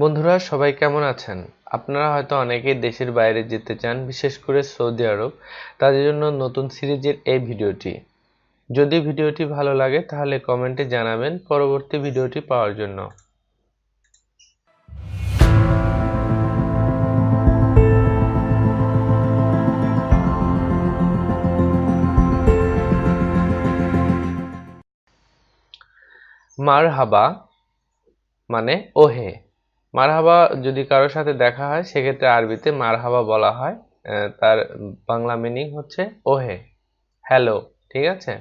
বন্ধুরা সবাই কেমন আছেন? আপনারা হয়তো অনেকেই দেশের বাইরে যেতে চান, বিশেষ করে সৌদি আরব। তাদের জন্য নতুন সিরিজের এই ভিডিওটি। যদি ভিডিওটি ভালো লাগে তাহলে কমেন্টে জানাবেন পরবর্তী ভিডিওটি পাওয়ার জন্য। মারহাবা মানে ওহে। মারহাবা যদি কারোর সাথে দেখা হয় সেক্ষেত্রে আরবিতে মারহাবা বলা হয়। তার বাংলা মিনিং হচ্ছে ওহে, হ্যালো। ঠিক আছে।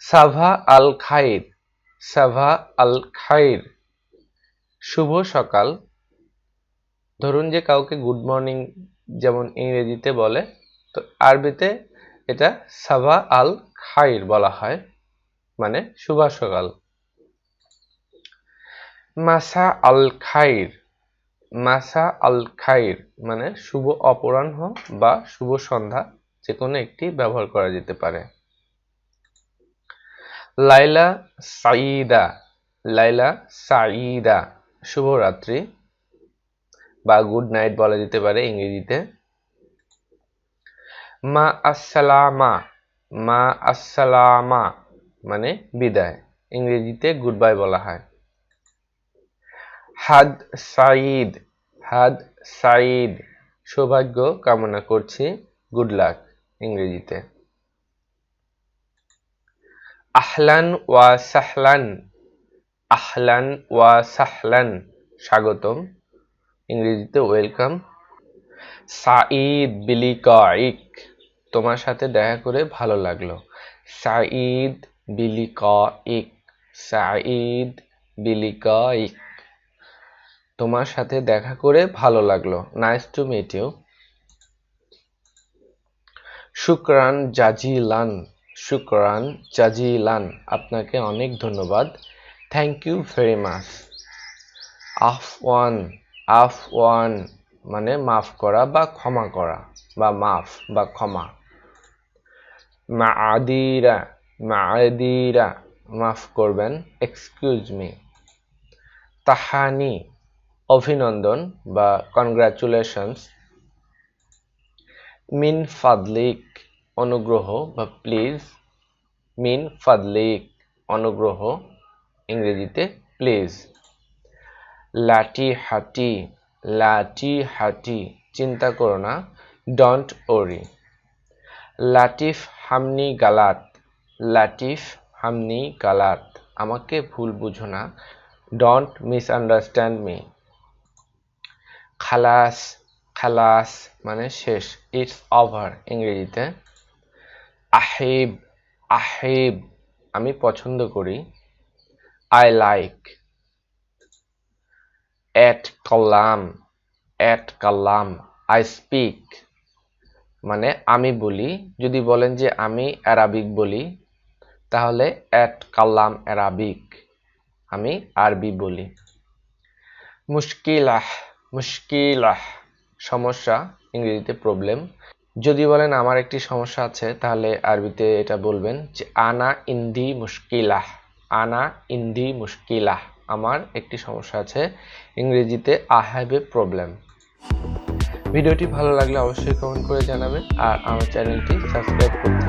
সাভা আল খাইর, সাভা আল খাইর, শুভ সকাল। ধরুন যে কাউকে গুড মর্নিং যেমন ইংরেজিতে বলে, তো আরবিতে এটা সাভা আল খাইর বলা হয়, মানে শুভ সকাল। মাসা আল খাইর, মাসা আল খাইর মানে শুভ অপরাহ্ন বা শুভ সন্ধ্যা, যে কোনো একটি ব্যবহার করা যেতে পারে। লাইলা সাইদা, লাইলা সাইদা শুভরাত্রি বা গুড নাইট বলা যেতে পারে ইংরেজিতে। মা আসসালামা, মা আসসালামা মানে বিদায়, ইংরেজিতে গুড বাই বলা হয়। হাদ সাইদ, হাদ সাইদ সৌভাগ্য কামনা করছি, গুড লাক ইংরেজিতে। আহলান ওয়া সাহলান, আহলান ওয়া সাহলান স্বাগতম, ইংরেজিতে ওয়েলকাম। সাঈদ বিলিকাইক তোমার সাথে দেখা করে ভালো লাগলো, সাঈদ বিলিকাইক, সাঈদ বিলিকাইক তোমার সাথে দেখা করে ভালো লাগলো, নাইস টু মিট ইউ। শুকরান জাজিলান, শুকরান জাজিলান আপনাকে অনেক ধন্যবাদ, থ্যাংক ইউ ভেরি মাচ। আফওয়ান, আফওয়ান মানে মাফ করা বা ক্ষমা করা বা মাফ বা ক্ষমা। মাআদিরা, মাআদিরা মাফ করবেন, এক্সকিউজ মি। তাহানি অভিনন্দন বা কনগ্রাচুলেশনস। মিন ফাদলিক অনুগ্রহ বা প্লিজ, মিন ফাদলিক অনুগ্রহ, ইংরেজিতে প্লিজ। লাটি হাটি, লাটি হাটি চিন্তা করো না, ডোন্ট ওরি। লাটিফ হামনি গালাত, লাটিফ হামনি গালাত আমাকে ভুল বুঝো না, ডোন্ট মিসআন্ডারস্ট্যান্ড মি। খালাস, খালাস মানে শেষ, ইটস ওভার ইংরেজিতে। আহিব, আহিব আমি পছন্দ করি, I like. At Kalam, at Kalam I speak মানে আমি বলি। যদি বলেন যে আমি আরাবিক বলি তাহলে এট কালাম আরাবিক, আমি আরবি বলি। মুশকিলাহ, মুশকিলাহ সমস্যা, ইংরেজিতে প্রবলেম। যদি বলেন আমার একটি সমস্যা আছে তাহলে আরবিতে এটা বলবেন যে আনা ইন্দি মুশকিলাহ, আনা ইন্দি মুশকিলাহ আমার একটি সমস্যা আছে, ইংরেজিতে আই হ্যাভ এ প্রবলেম। ভিডিওটি ভালো লাগলে অবশ্যই কমেন্ট করে জানাবেন আর আমার চ্যানেলটি সাবস্ক্রাইব করতে